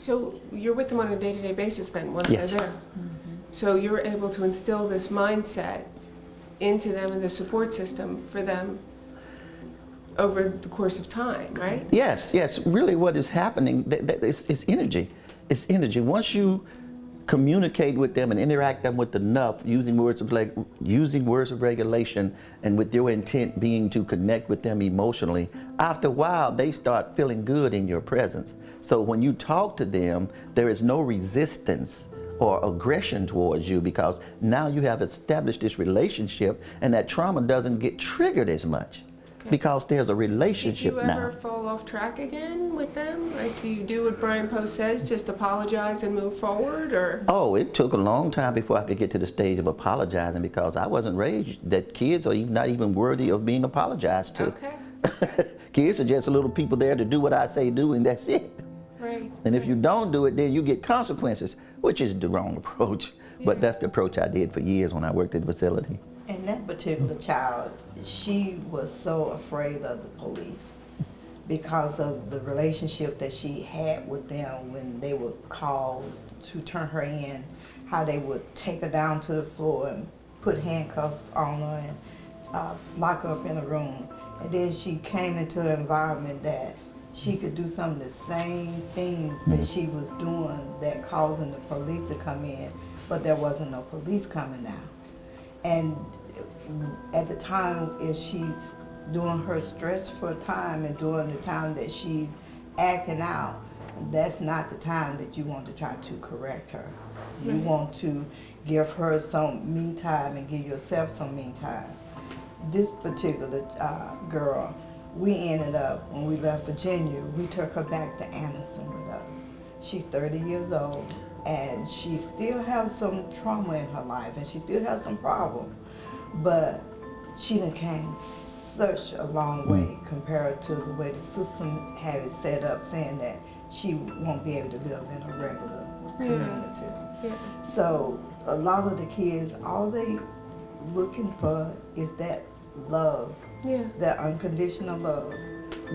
So you're with them on a day-to-day basis then, once Yes. they're there? So you're able to instill this mindset into them and the support system for them over the course of time, right? Yes, yes. Really what is happening, it's energy. It's energy. Once you communicate with them and interact them with enough, using words of regulation and with your intent being to connect with them emotionally, after a while they start feeling good in your presence. So when you talk to them, there is no resistance or aggression towards you, because now you have established this relationship and that trauma doesn't get triggered as much. Okay. Because there's a relationship Did you ever now. fall off track again with them? Like, do you do what Brian Post says, just apologize and move forward, or? Oh, it took a long time before I could get to the stage of apologizing, because I wasn't raised that kids are not even worthy of being apologized to. Okay. Kids are just little people there to do what I say do, and that's it. Right. And if you don't do it, then you get consequences, which is the wrong approach. But that's the approach I did for years when I worked at the facility. And that particular child, she was so afraid of the police because of the relationship that she had with them when they would call to turn her in, how they would take her down to the floor and put handcuffs on her and lock her up in a room. And then she came into an environment that she could do some of the same things that she was doing that causing the police to come in, but there wasn't no police coming now. And at the time, if she's doing her stressful time and during the time that she's acting out, that's not the time that you want to try to correct her. You want to give her some me time and give yourself some me time. This particular girl, we ended up, when we left Virginia, we took her back to Anderson with us. She's 30 years old, and she still has some trauma in her life, and she still has some problems. But she done came such a long way compared to the way the system had it set up, saying that she won't be able to live in a regular community. Yeah. So a lot of the kids, all they looking for is that love, that unconditional love,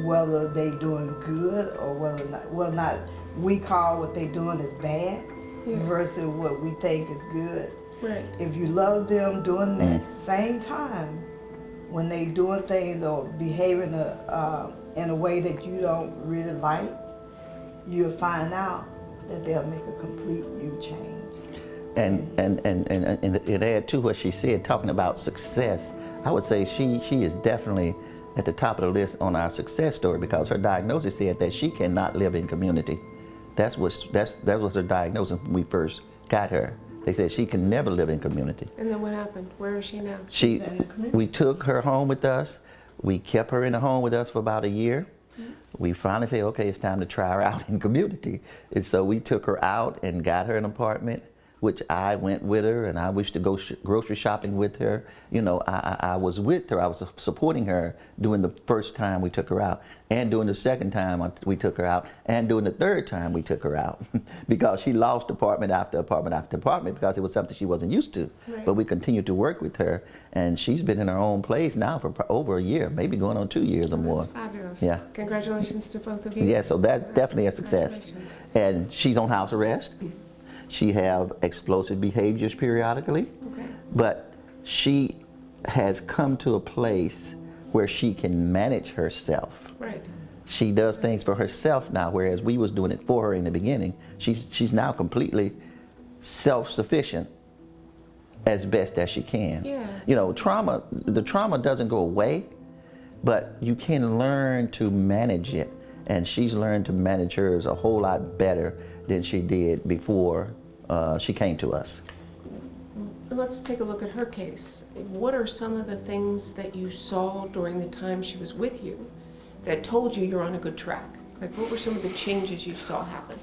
whether they doing good or whether not. Well, not we call what they doing is bad versus what we think is good. Right. If you love them during that same time, when they doing things or behaving in a way that you don't really like, you'll find out that they'll make a complete new change. And it add to what she said, talking about success. I would say she is definitely at the top of the list on our success story, because her diagnosis said that she cannot live in community. That was her diagnosis when we first got her. They said she can never live in community. And then what happened? Where is she now? We took her home with us. We kept her in the home with us for about a year. We finally said, okay, it's time to try her out in community. And so we took her out and got her an apartment, which I went with her, and I wished to go grocery shopping with her. You know, I was with her. I was supporting her during the first time we took her out, and during the second time we took her out, and during the third time we took her out, because she lost apartment after apartment after apartment because it was something she wasn't used to. Right. But we continued to work with her, and she's been in her own place now for over a year, maybe going on 2 years or more. That's fabulous. Yeah. Congratulations to both of you. Yeah, so that's definitely a success. Congratulations. And she's on house arrest. She have explosive behaviors periodically, Okay. but she has come to a place where she can manage herself. Right. She does things for herself now, whereas we was doing it for her in the beginning. She's now completely self-sufficient as best as she can. Yeah. You know, the trauma doesn't go away, but you can learn to manage it. And she's learned to manage hers a whole lot better than she did before she came to us. Let's take a look at her case. What are some of the things that you saw during the time she was with you that told you you're on a good track? Like, what were some of the changes you saw happen?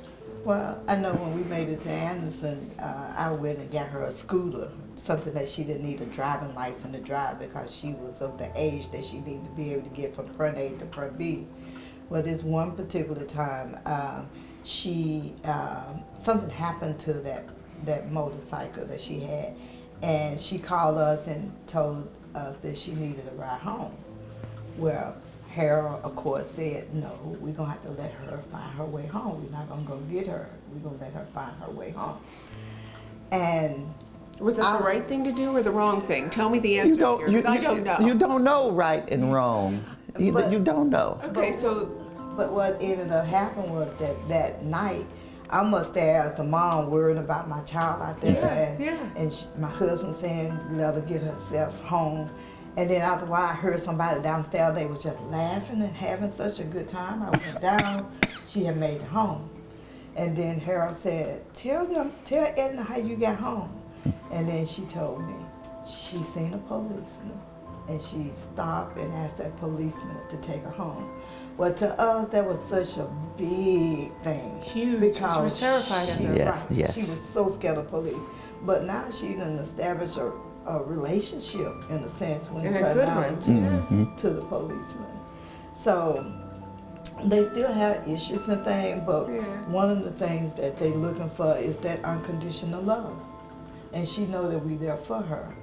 Well, I know when we made it to Anderson, I went and got her a scooter, something that she didn't need a driving license to drive because she was of the age that she needed to be able to get from point A to point B. Well, this one particular time, something happened to that motorcycle that she had, and she called us and told us that she needed a ride home. Well, Harold, of course, said, no, we're going to have to let her find her way home. We're not going to go get her. We're going to let her find her way home. And Was that the right thing to do or the wrong thing? Tell me the You answers don't, here, because I don't know. you don't know right and wrong. You don't know. Okay, so But what ended up happening was that night, I must have asked the mom worrying about my child out there. And my husband saying, let her get herself home. And then after a while, I heard somebody downstairs, they were just laughing and having such a good time. I went down, she had made it home. And then Harold said, tell Edna how you got home. And then she told me she seen a policeman and she stopped and asked that policeman to take her home. Well, to us, that was such a big thing. Huge. Because she was terrified of them. Yes, right, yes. she was so scared of police. But now she done established a relationship, in a sense, when And it a cut good down one. to the policeman. So they still have issues and things, but one of the things that they looking for is that unconditional love. And she know that we there for her.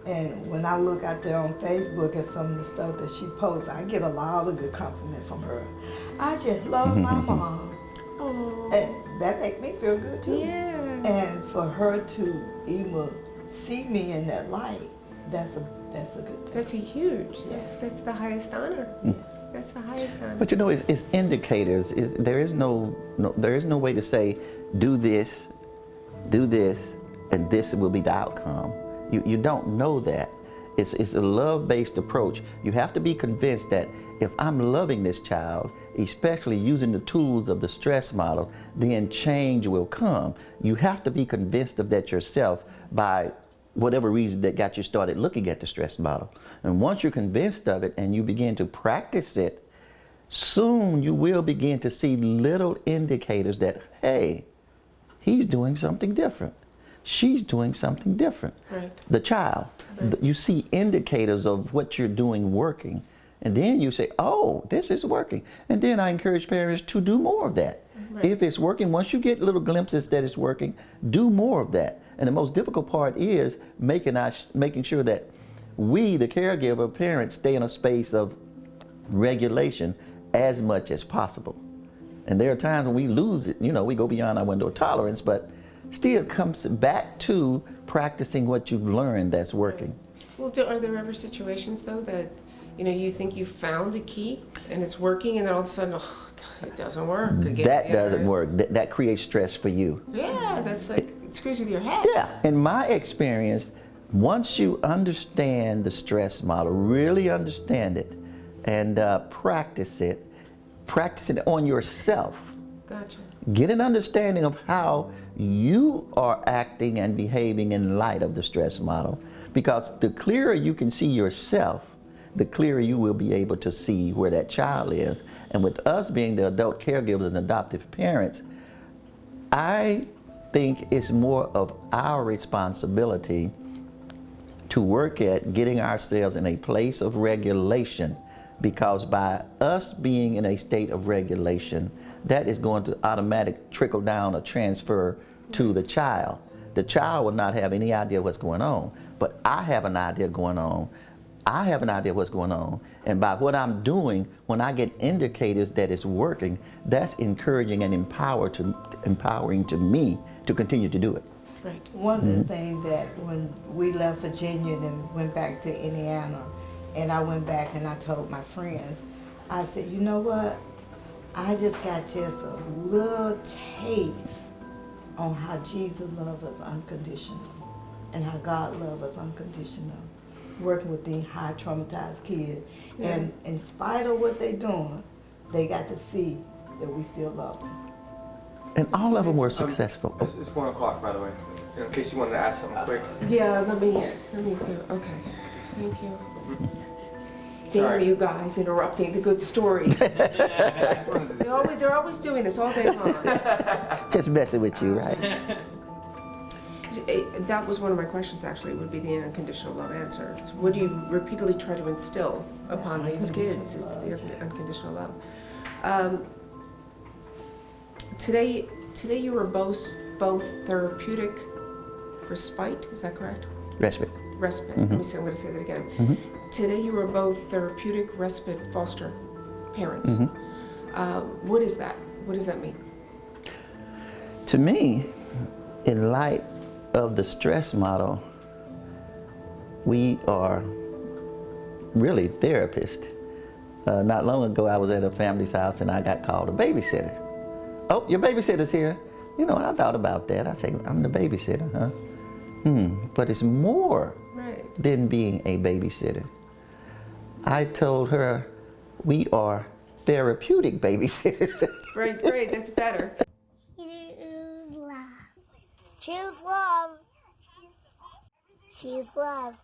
And when I look out there on Facebook at some of the stuff that she posts, I get a lot of good compliments from her. I just love my mom. Oh. And that make me feel good too. Yeah. And for her to even see me in that light, that's a good thing. That's a huge. That's the highest honor. Yes. That's the highest honor. But you know, it's indicators. There is no way to say, do this, and this will be the outcome. You don't know that. It's a love-based approach. You have to be convinced that if I'm loving this child, especially using the tools of the stress model, then change will come. You have to be convinced of that yourself by whatever reason that got you started looking at the stress model. And once you're convinced of it and you begin to practice it, soon you will begin to see little indicators that, hey, he's doing something different. She's doing something different. Right. The child. Right. You see indicators of what you're doing working. And then you say, oh, this is working. And then I encourage parents to do more of that. Right. If it's working, once you get little glimpses that it's working, do more of that. And the most difficult part is making sure that we, the caregiver, parents, stay in a space of regulation as much as possible. And there are times when we lose it, we go beyond our window of tolerance, but still comes back to practicing what you've learned that's working. Well, are there ever situations though that you think you found the key and it's working, and then all of a sudden, it doesn't work again? That doesn't work. That creates stress for you. Yeah, that's like it screws with your head. Yeah. In my experience, once you understand the stress model, really understand it, and practice it on yourself. Gotcha. Get an understanding of how you are acting and behaving in light of the stress model. Because the clearer you can see yourself, the clearer you will be able to see where that child is. And with us being the adult caregivers and adoptive parents, I think it's more of our responsibility to work at getting ourselves in a place of regulation, because by us being in a state of regulation, that is going to automatically trickle down or transfer to the child. The child will not have any idea what's going on, but I have an idea going on. I have an idea what's going on, and by what I'm doing, when I get indicators that it's working, that's encouraging and empowering to me to continue to do it. Right. One of the things that when we left Virginia and went back to Indiana, and I went back and I told my friends, I said, you know what? I just got just a little taste on how Jesus loves us unconditional and how God loves us unconditional, working with these high traumatized kids. Yeah. And in spite of what they're doing, they got to see that we still love them. And all of them were successful. It's 1 o'clock, by the way, in case you wanted to ask something quick. Yeah, let me go. Okay. Thank you. Damn Sorry. you guys interrupting the good stories. I just wanted to They're always doing this all day long. Just messing with you, right? That was one of my questions, actually, would be the unconditional love answer. So what do you repeatedly try to instill upon these kids? It's the unconditional love. Today you were both therapeutic respite, is that correct? Respite. Respite. Mm-hmm. I'm going to say that again. Mm-hmm. Today you were both therapeutic respite foster parents. What is that? What does that mean? To me, in light of the stress model, we are really therapists. Not long ago, I was at a family's house and I got called a babysitter. Oh, your babysitter's here. You know, and I thought about that. I say, I'm the babysitter, huh? But it's more than being a babysitter. I told her we are therapeutic babysitters. Great, that's better. Choose love. Choose love. Choose love.